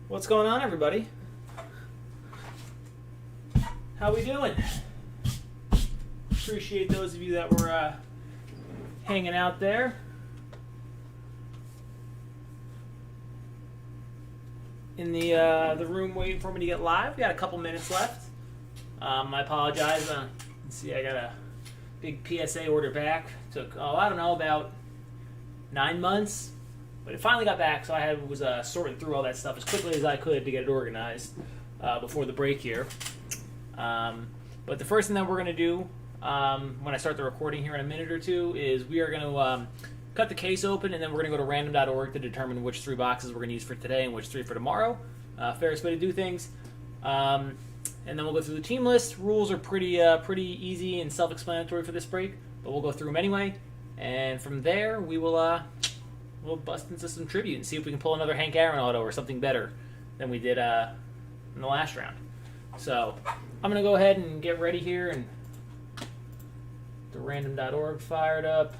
What's going on, everybody? How we doing? Appreciate those of you that were hanging out there. In the room waiting for me to get live. We got a couple minutes left. I apologize. Let's see, I got a big PSA order back. Took, I don't know, about 9 months. But it finally got back, so I was sorting through all that stuff as quickly as I could to get it organized before the break here. But the first thing that we're going to do when I start the recording here in a minute or two is we are going to cut the case open, and then we're going to go to random.org to determine which 3 boxes we're going to use for today and which 3 for tomorrow. Fairest way to do things. And then we'll go through the team list. Rules are pretty easy and self-explanatory for this break, but we'll go through them anyway. And from there, we'll bust into some tribute and see if we can pull another Hank Aaron auto or something better than we did in the last round. So I'm going to go ahead and get ready here and the random.org fired up.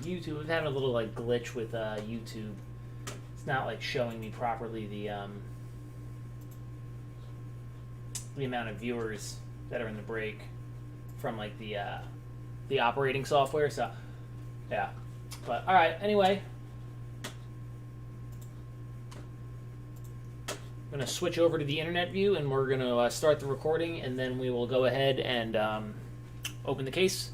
YouTube, I was having a little glitch with YouTube. It's not showing me properly the amount of viewers that are in the break from the operating software. So yeah, but all right. Anyway, I'm gonna switch over to the internet view, and we're gonna start the recording, and then we will go ahead and open the case.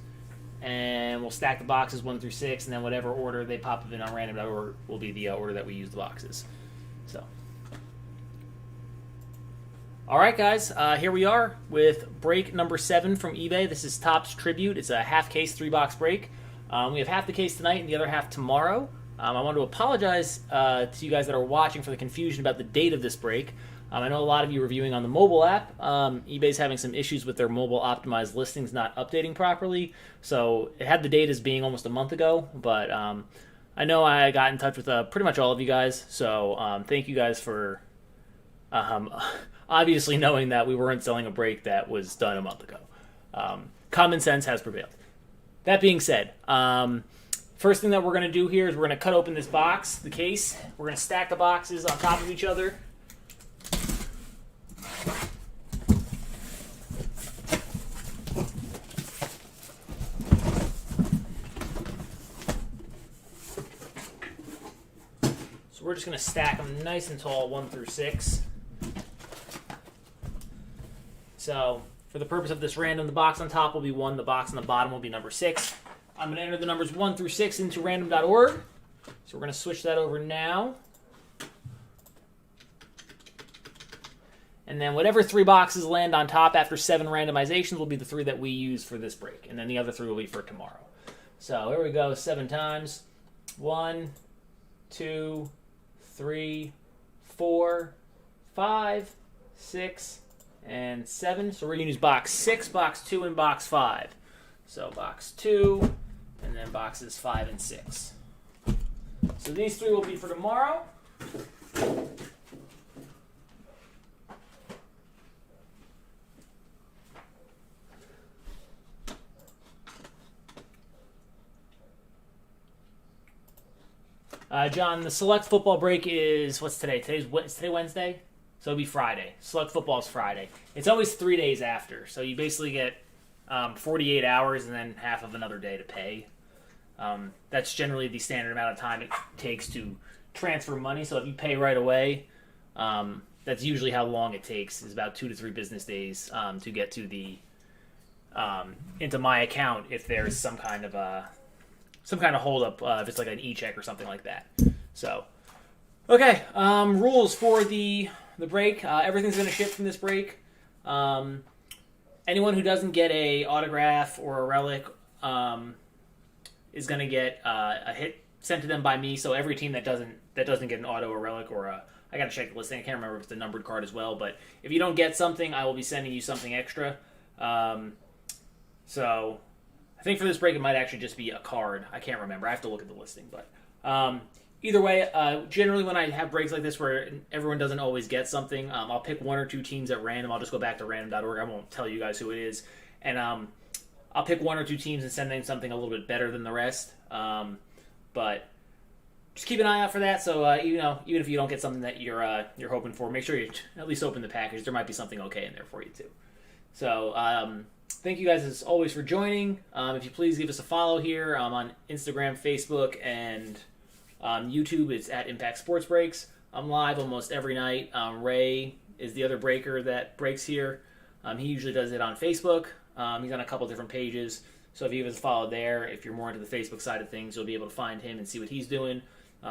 And we'll stack the boxes 1 through 6, and then whatever order they pop up in on random.org will be the order that we use the boxes. So, all right, guys, here we are with break number 7 from eBay. This is Topps Tribute. It's a half case 3-box break. We have half the case tonight and the other half tomorrow. I want to apologize to you guys that are watching for the confusion about the date of this break. I know a lot of you are viewing on the mobile app. eBay's having some issues with their mobile optimized listings not updating properly. So it had the date as being almost a month ago, but I know I got in touch with pretty much all of you guys. So thank you guys for obviously knowing that we weren't selling a break that was done a month ago. Common sense has prevailed. That being said, first thing that we're going to do here is we're going to cut open this box, the case. We're going to stack the boxes on top of each other. We're just going to stack them nice and tall, 1 through 6. So, for the purpose of this random, the box on top will be 1, the box on the bottom will be number 6. I'm going to enter the numbers 1 through 6 into random.org. So we're going to switch that over now. And then whatever 3 boxes land on top after 7 randomizations will be the 3 that we use for this break. And then the other 3 will be for tomorrow. So here we go, 7 times. 1, 2, 3, 4, 5, 6, and 7. So we're going to use box 6, box 2, and box 5. So box 2, and then boxes 5 and 6. So these 3 will be for tomorrow. John, the select football break is, what's today? Today Wednesday? So it'll be Friday. Select football is Friday. It's always 3 days after. So you basically get 48 hours and then half of another day to pay. That's generally the standard amount of time it takes to transfer money. So if you pay right away, that's usually how long it takes, is about 2 to 3 business days to get to the into my account if there's some kind of hold up, if it's like an e-check or something like that. So, okay, rules for the break. Everything's going to ship from this break. Anyone who doesn't get a autograph or a relic is going to get a hit sent to them by me. So every team that doesn't get an auto or relic or I got to check the listing. I can't remember if it's a numbered card as well. But if you don't get something, I will be sending you something extra. So I think for this break, it might actually just be a card. I can't remember. I have to look at the listing. But either way, generally when I have breaks like this where everyone doesn't always get something, I'll pick 1 or 2 teams at random. I'll just go back to random.org. I won't tell you guys who it is. And I'll pick 1 or 2 teams and send them something a little bit better than the rest. But just keep an eye out for that. So even if you don't get something that you're hoping for, make sure you at least open the package. There might be something okay in there for you too. So thank you guys as always for joining. If you please give us a follow here on Instagram, Facebook, and YouTube. It's at Impact Sports Breaks. I'm live almost every night. Ray is the other breaker that breaks here. He usually does it on Facebook. He's on a couple different pages. So if you give us a follow there, if you're more into the Facebook side of things, you'll be able to find him and see what he's doing.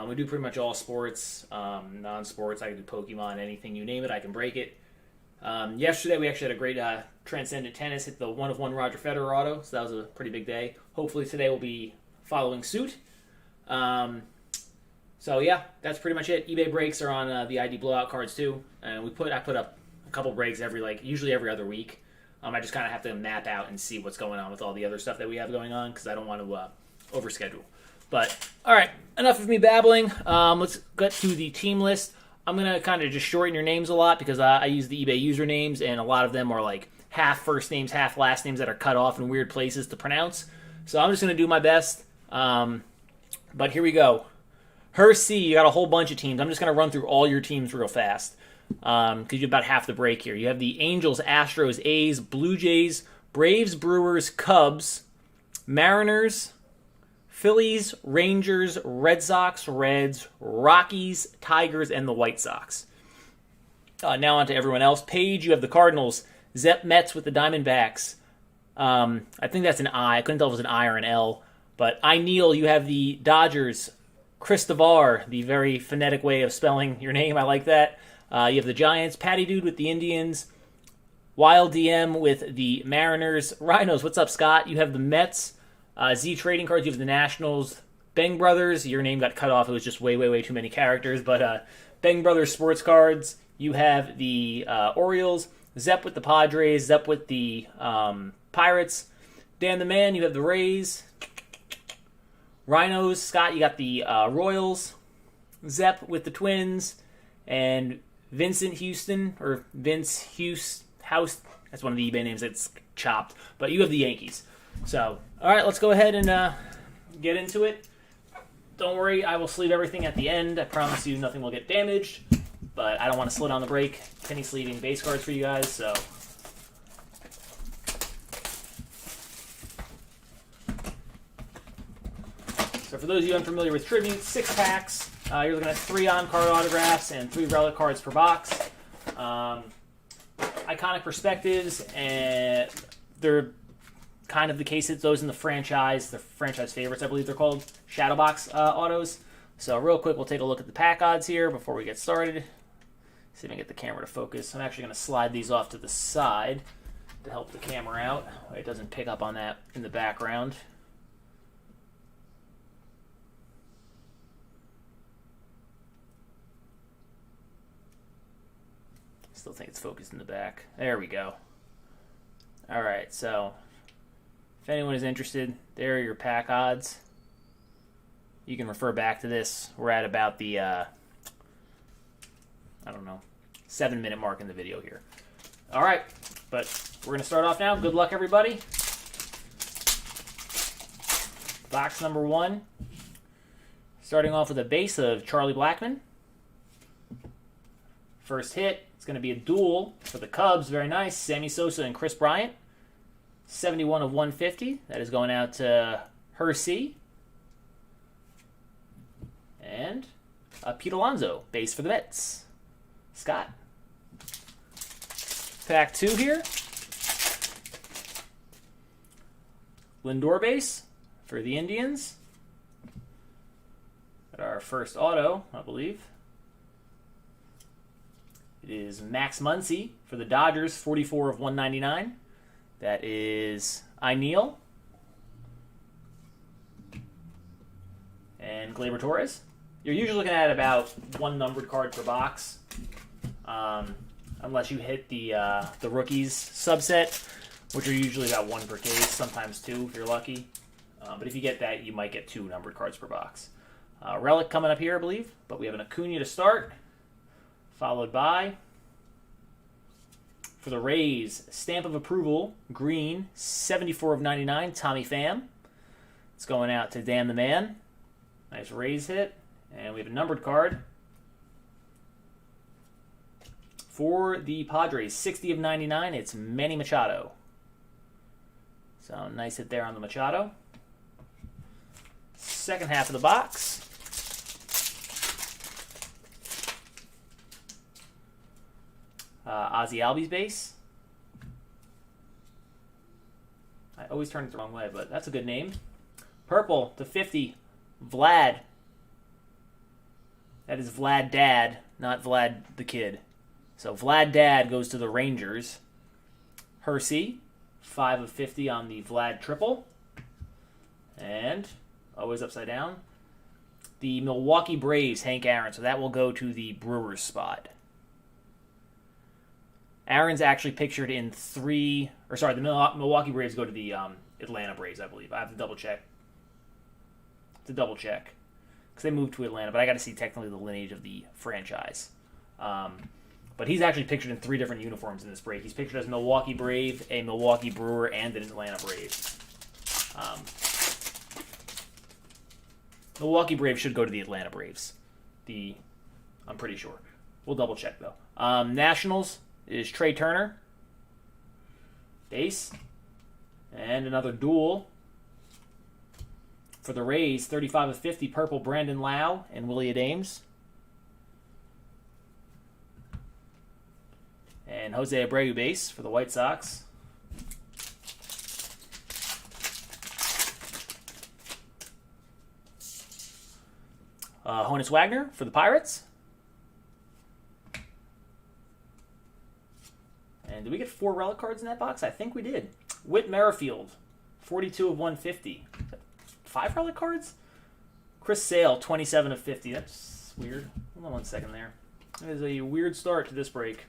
We do pretty much all sports, non-sports. I can do Pokemon, anything, you name it, I can break it. Yesterday we actually had a great Transcendent Tennis, hit the 1-of-1 Roger Federer auto, so that was a pretty big day. Hopefully today we'll be following suit. So yeah, that's pretty much it. eBay breaks are on the ID blowout cards too, and I put up a couple breaks usually every other week. I just kind of have to map out and see what's going on with all the other stuff that we have going on because I don't want to overschedule. But all right, enough of me babbling. Let's get to the team list. I'm gonna kind of just shorten your names a lot because I use the eBay usernames, and a lot of them are like half first names, half last names that are cut off in weird places to pronounce. So I'm just gonna do my best. But here we go. Hersey, you got a whole bunch of teams. I'm just going to run through all your teams real fast because you have about half the break here. You have the Angels, Astros, A's, Blue Jays, Braves, Brewers, Cubs, Mariners, Phillies, Rangers, Red Sox, Reds, Rockies, Tigers, and the White Sox. Now on to everyone else. Page, you have the Cardinals, Zep, Mets with the Diamondbacks. I think that's an I. I couldn't tell if it was an I or an L. But Neil, you have the Dodgers, Christovar, the very phonetic way of spelling your name. I like that. You have the Giants, Patty Dude with the Indians, Wild DM with the Mariners, Rhinos. What's up, Scott? You have the Mets, Z Trading Cards. You have the Nationals, Bang Brothers. Your name got cut off. It was just way, way, way too many characters. But Bang Brothers Sports Cards. You have the Orioles, Zep with the Padres, Zep with the Pirates. Dan the Man, you have the Rays. Rhinos, Scott, you got the Royals, Zep with the Twins, and Vincent Houston, or Vince House, that's one of the eBay names that's chopped, but you have the Yankees. So, all right, let's go ahead and get into it. Don't worry, I will sleeve everything at the end. I promise you nothing will get damaged, but I don't want to slow down the break. Penny sleeving base cards for you guys, so... So for those of you unfamiliar with Tribute, 6 packs. You're looking at 3 on-card autographs and 3 relic cards per box. Iconic perspectives, and they're kind of the case that those in the franchise favorites, I believe they're called, Shadowbox autos. So real quick, we'll take a look at the pack odds here before we get started. See if I can get the camera to focus. I'm actually going to slide these off to the side to help the camera out. It doesn't pick up on that in the background. Still think it's focused in the back. There we go. All right, so if anyone is interested, there are your pack odds. You can refer back to this. We're at about the, 7-minute mark in the video here. All right, but we're going to start off now. Good luck, everybody. Box number 1. Starting off with a base of Charlie Blackmon. First hit. It's going to be a duel for the Cubs. Very nice. Sammy Sosa and Chris Bryant. 71 of 150. That is going out to Hersey. And Pete Alonso, base for the Mets. Scott. Pack 2 here. Lindor base for the Indians. Got our first auto, I believe. It is Max Muncy for the Dodgers, 44 of 199. That is Neil. And Gleyber Torres. You're usually looking at about 1 numbered card per box, unless you hit the rookies subset, which are usually about 1 per case, sometimes 2 if you're lucky. But if you get that, you might get 2 numbered cards per box. Relic coming up here, I believe. But we have an Acuna to start, followed by, for the Rays, stamp of approval, green, 74 of 99, Tommy Pham. It's going out to Dan the Man. Nice Rays hit. And we have a numbered card. For the Padres, 60 of 99, it's Manny Machado. So nice hit there on the Machado. Second half of the box. Ozzie Albies base. I always turn it the wrong way, but that's a good name. Purple to 50, Vlad. That is Vlad Dad, not Vlad the kid. So Vlad Dad goes to the Rangers. Hersey, 5 of 50 on the Vlad triple. And, always upside down, the Milwaukee Braves, Hank Aaron. So that will go to the Brewers spot. Aaron's actually pictured in the Milwaukee Braves go to the Atlanta Braves, I believe. I have to double check. Because they moved to Atlanta, but I got to see technically the lineage of the franchise. But he's actually pictured in 3 different uniforms in this break. He's pictured as a Milwaukee Brave, a Milwaukee Brewer, and an Atlanta Brave. Milwaukee Braves should go to the Atlanta Braves. I'm pretty sure. We'll double check though. Nationals is Trey Turner. Base. And another duel. For the Rays, 35 of 50, purple, Brandon Lau and Willie Adames. And Jose Abreu base for the White Sox. Honus Wagner for the Pirates. And did we get 4 relic cards in that box? I think we did. Whit Merrifield, 42 of 150. 5 relic cards? Chris Sale, 27 of 50. That's weird. Hold on 1 second there. That is a weird start to this break.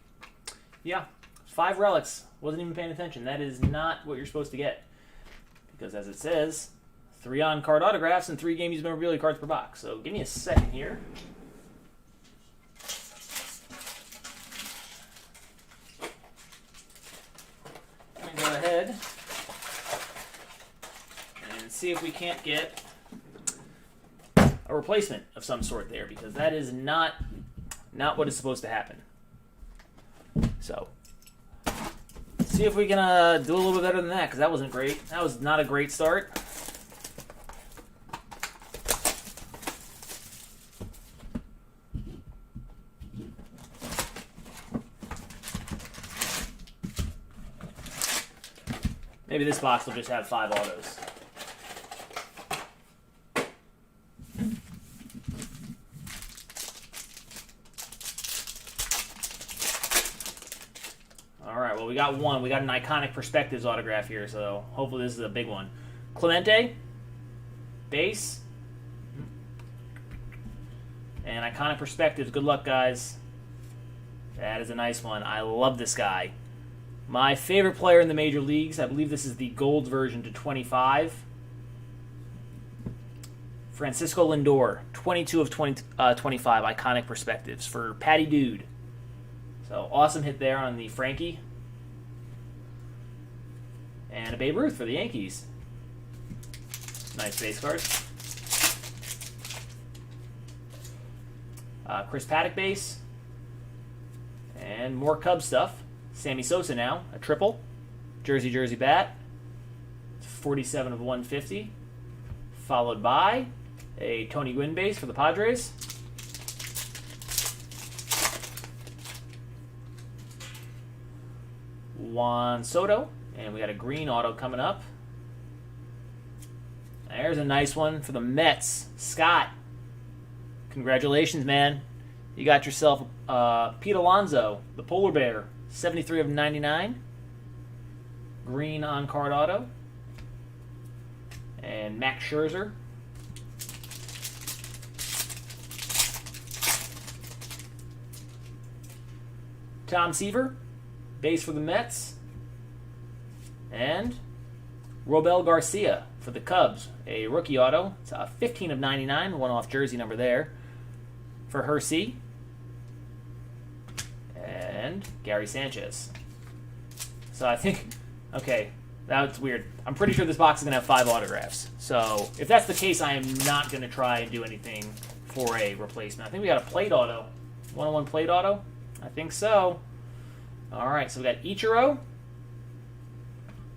Yeah, 5 relics. Wasn't even paying attention. That is not what you're supposed to get. Because as it says, 3 on-card autographs and 3 game-used memorabilia cards per box. So give me a second here. Let me go ahead and see if we can't get a replacement of some sort there, because that is not what is supposed to happen. So, see if we can do a little bit better than that, because that wasn't great. That was not a great start. Maybe this box will just have 5 autos. Alright, well we got one. We got an Iconic Perspectives autograph here, so hopefully this is a big one. Clemente, base, and Iconic Perspectives. Good luck, guys. That is a nice one. I love this guy. My favorite player in the major leagues. I believe this is the gold version to 25. Francisco Lindor, 22 of 25 Iconic Perspectives for Patty Dude. So awesome hit there on the Frankie. And a Babe Ruth for the Yankees. Nice base card. Chris Paddock base. And more Cubs stuff. Sammy Sosa now, a triple. Jersey bat. 47 of 150. Followed by a Tony Gwynn base for the Padres. Juan Soto. And we got a green auto coming up. There's a nice one for the Mets. Scott. Congratulations, man. You got yourself Pete Alonso, the Polar Bear. 73 of 99. Green on-card auto. And Max Scherzer. Tom Seaver, base for the Mets. And Robel Garcia for the Cubs, a rookie auto. It's a 15 of 99, one-off jersey number there for Hersey. And Gary Sanchez. So I think, okay, that's weird. I'm pretty sure this box is going to have 5 autographs. So if that's the case, I am not going to try and do anything for a replacement. I think we got a plate auto. 101 plate auto? I think so. All right, so we got Ichiro.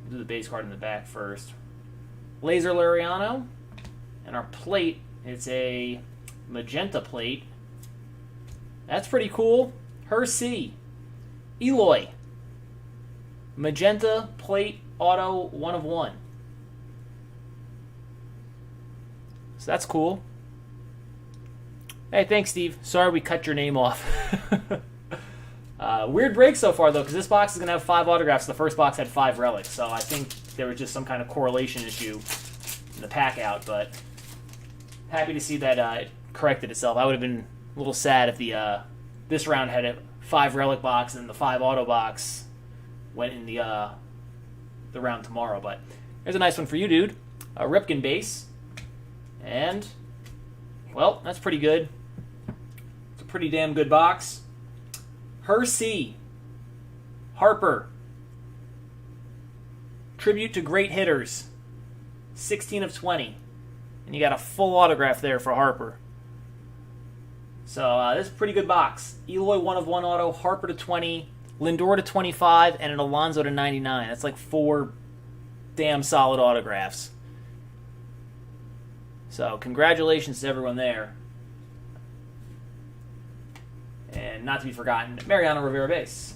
We'll do the base card in the back first. Laser Lariano. And our plate, it's a magenta plate. That's pretty cool. Hersey. Eloy. Magenta plate auto 1 of 1. So that's cool. Hey, thanks, Steve. Sorry we cut your name off. Weird break so far, though, because this box is going to have 5 autographs. The first box had 5 relics, so I think there was just some kind of correlation issue in the pack out, but happy to see that it corrected itself. I would have been a little sad if the this round had a 5 relic box and the 5 auto box went in the round tomorrow. But there's a nice one for you, dude. A Ripken base. And, well, that's pretty good. It's a pretty damn good box. Hersey. Harper. Tribute to great hitters. 16 of 20. And you got a full autograph there for Harper. So this is a pretty good box. Eloy 1 of 1 auto, Harper to 20, Lindor to 25, and an Alonso to 99. That's like 4 damn solid autographs. So congratulations to everyone there. And not to be forgotten, Mariano Rivera base.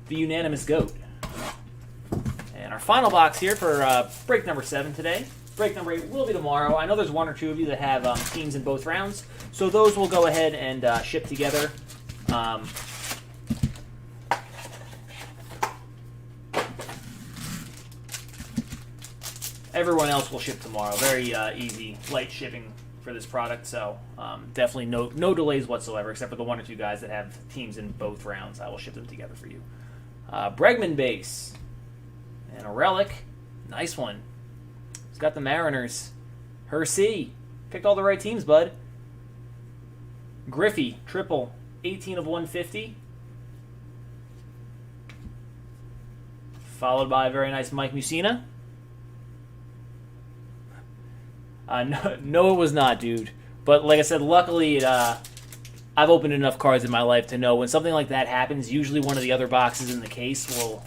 The unanimous GOAT. And our final box here for break number 7 today. Break number 8 will be tomorrow. I know there's 1 or 2 of you that have teams in both rounds, so those will go ahead and ship together. Everyone else will ship tomorrow. Very easy, light shipping for this product, so definitely no delays whatsoever, except for the 1 or 2 guys that have teams in both rounds. I will ship them together for you. Bregman base. And a relic. Nice one. It's got the Mariners. Hersey. Picked all the right teams, bud. Griffey. Triple. 18 of 150. Followed by a very nice Mike Mussina. No, it was not, dude. But like I said, luckily, I've opened enough cards in my life to know when something like that happens, usually one of the other boxes in the case will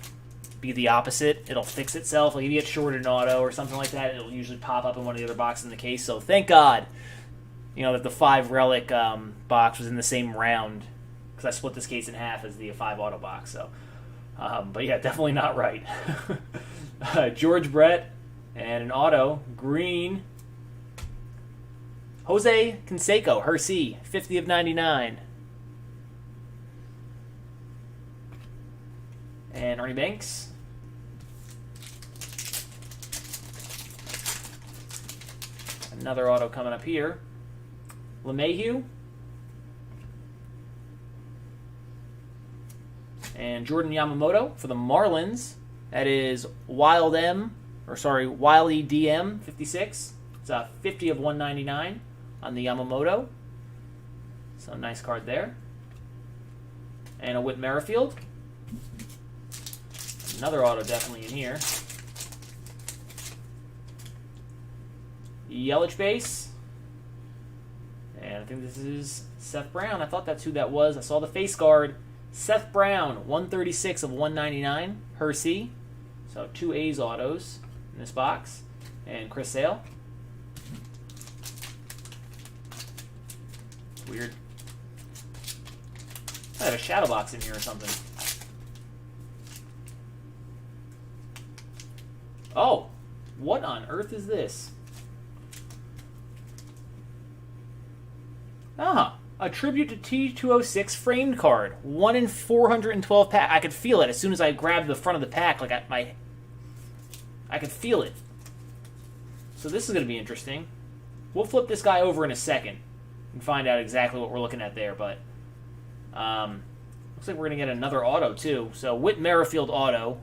be the opposite. It'll fix itself. Like if you get shorted an auto or something like that, it'll usually pop up in one of the other boxes in the case. So thank God, that the 5 relic box was in the same round, because I split this case in half as the 5 auto box. So, but yeah, definitely not right. George Brett and an auto green. Jose Canseco, Hersey, 50 of 99. And Ernie Banks. Another auto coming up here. LeMahieu. And Jordan Yamamoto for the Marlins. That is Wiley DM 56. It's a 50 of 199 on the Yamamoto. So nice card there. And a Whit Merrifield. Another auto definitely in here. Yelich base. And I think this is Seth Brown. I thought that's who that was. I saw the face guard. Seth Brown, 136 of 199. Hersey. So 2 A's autos in this box. And Chris Sale. Weird. I have a shadow box in here or something. Oh, what on earth is this? Ah, a tribute to T206 framed card. 1 in 412 pack. I could feel it as soon as I grabbed the front of the pack. I could feel it. So this is going to be interesting. We'll flip this guy over in a second and find out exactly what we're looking at there. But looks like we're going to get another auto too. So Whit Merrifield auto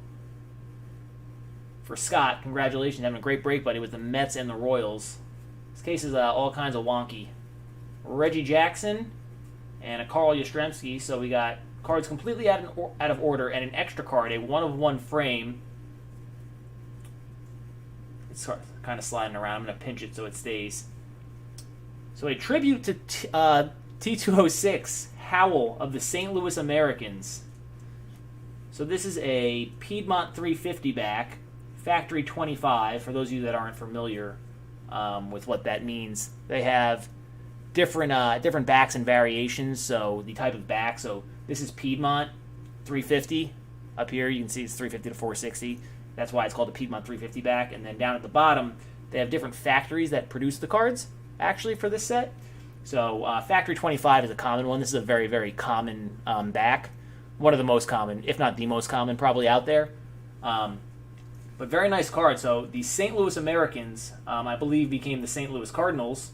for Scott. Congratulations, having a great break, buddy, with the Mets and the Royals. This case is all kinds of wonky. Reggie Jackson and a Carl Yastrzemski. So we got cards completely out of order and an extra card, a 1/1 frame. It's kind of sliding around. I'm going to pinch it so it stays. So a tribute to T206, Howell of the St. Louis Americans. So this is a Piedmont 350 back, Factory 25, for those of you that aren't familiar with what that means. They have different backs and variations, so the type of back. So this is Piedmont 350. Up here you can see it's 350 to 460. That's why it's called the Piedmont 350 back. And then down at the bottom, they have different factories that produce the cards, actually, for this set. So Factory 25 is a common one. This is a very, very common back. One of the most common, if not the most common, probably out there. But very nice card. So the St. Louis Americans, I believe, became the St. Louis Cardinals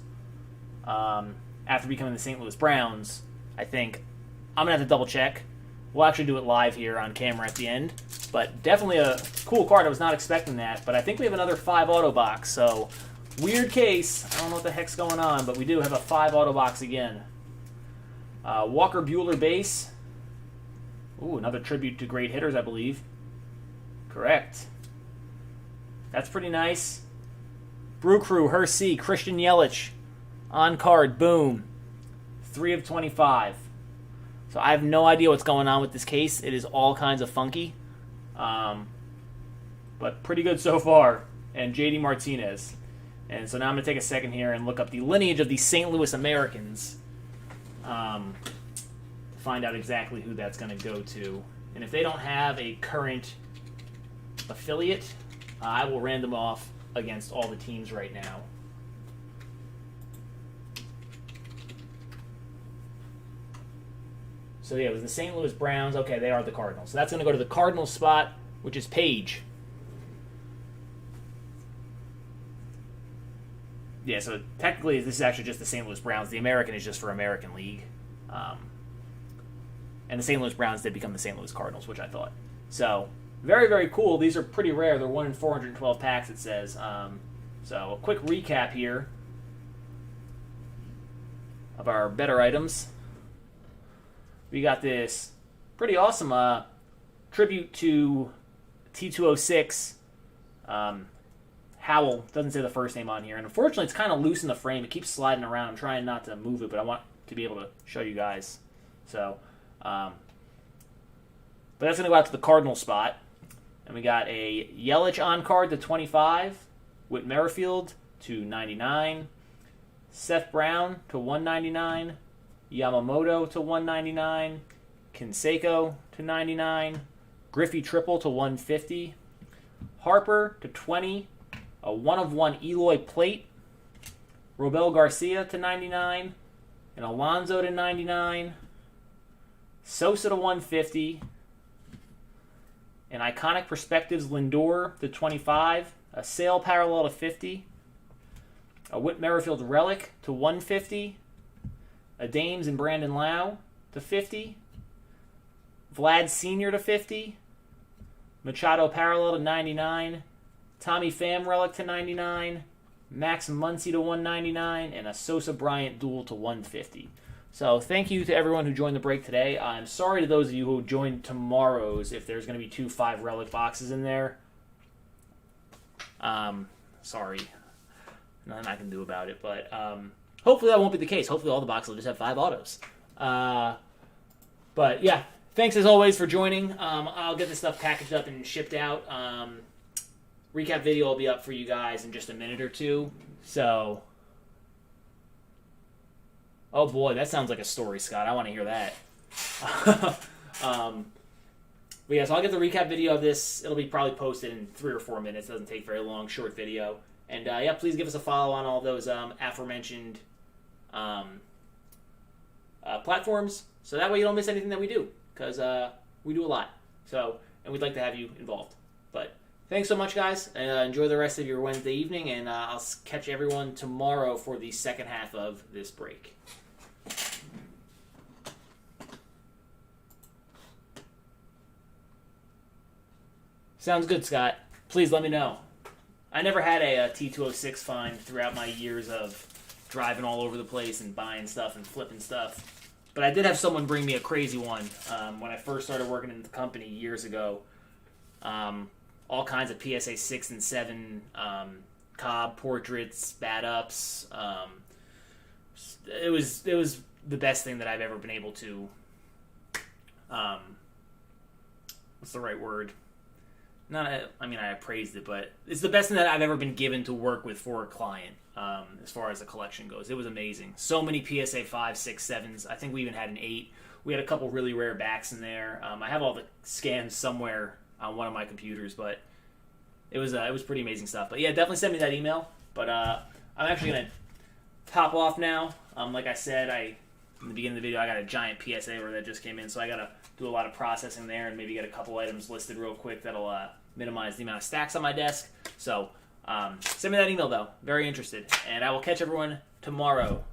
after becoming the St. Louis Browns, I think. I'm going to have to double check. We'll actually do it live here on camera at the end. But definitely a cool card. I was not expecting that. But I think we have another 5 auto box. So weird case. I don't know what the heck's going on, but we do have a 5 auto box again. Walker Buehler base. Ooh, another tribute to great hitters, I believe. Correct. That's pretty nice. Brew Crew, Hersey, Christian Yelich. On card, boom. 3/25. So I have no idea what's going on with this case. It is all kinds of funky. But pretty good so far. And JD Martinez. And so now I'm going to take a second here and look up the lineage of the St. Louis Americans. To find out exactly who that's going to go to. And if they don't have a current affiliate, I will random off against all the teams right now. So yeah, it was the St. Louis Browns. Okay, they are the Cardinals. So that's going to go to the Cardinals spot, which is Page. Yeah, so technically this is actually just the St. Louis Browns. The American is just for American League. And the St. Louis Browns did become the St. Louis Cardinals, which I thought. So, very, very cool. These are pretty rare. They're 1 in 412 packs, it says. So, a quick recap here of our better items. We got this pretty awesome tribute to T206. Howell. Doesn't say the first name on here. And unfortunately, it's kind of loose in the frame. It keeps sliding around. I'm trying not to move it, but I want to be able to show you guys. So, but that's going to go out to the Cardinal spot. And we got a Yelich on card to 25, Whit Merrifield to 99, Seth Brown to 199, Yamamoto to 199, Canseco to 99, Griffey triple to 150, Harper to 20, a 1/1 Eloy plate, Robel Garcia to 99, and Alonso to 99, Sosa to 150, an Iconic Perspectives Lindor to 25, a Sale parallel to 50, a Whit Merrifield relic to 150, a Dames and Brandon Lau to 50, Vlad Sr. to 50, Machado parallel to 99, Tommy Pham relic to 99, Max Muncy to 199, and a Sosa Bryant duel to 150. So thank you to everyone who joined the break today. I'm sorry to those of you who joined tomorrow's if there's going to be 2 5 relic boxes in there. Sorry. Nothing I can do about it, but hopefully that won't be the case. Hopefully all the boxes will just have 5 autos. But yeah, thanks as always for joining. I'll get this stuff packaged up and shipped out. Recap video will be up for you guys in just a minute or two. So, oh boy, that sounds like a story, Scott. I want to hear that. But yeah, so I'll get the recap video of this. It'll be probably posted in 3 or 4 minutes. It doesn't take very long. Short video. And yeah, please give us a follow on all those aforementioned platforms, so that way you don't miss anything that we do, because we do a lot. So, and we'd like to have you involved. But thanks so much, guys. Enjoy the rest of your Wednesday evening, and I'll catch everyone tomorrow for the second half of this break. Sounds good, Scott. please let me know. I never had a T206 find throughout my years of driving all over the place and buying stuff and flipping stuff. But I did have someone bring me a crazy one when I first started working in the company years ago. All kinds of PSA 6 and 7 Cobb portraits, bad ups. It was the best thing that I've ever been able to. What's the right word? I praised it, but it's the best thing that I've ever been given to work with for a client. As far as the collection goes, it was amazing. So many PSA 5, 6, 7s. I think we even had an 8. We had a couple really rare backs in there. I have all the scans somewhere on one of my computers, but it was pretty amazing stuff. But yeah, definitely send me that email. But I'm actually gonna top off now. Like I said, in the beginning of the video, I got a giant PSA order that just came in, so I gotta do a lot of processing there and maybe get a couple items listed real quick that'll minimize the amount of stacks on my desk. So send me that email though. Very interested, and I will catch everyone tomorrow.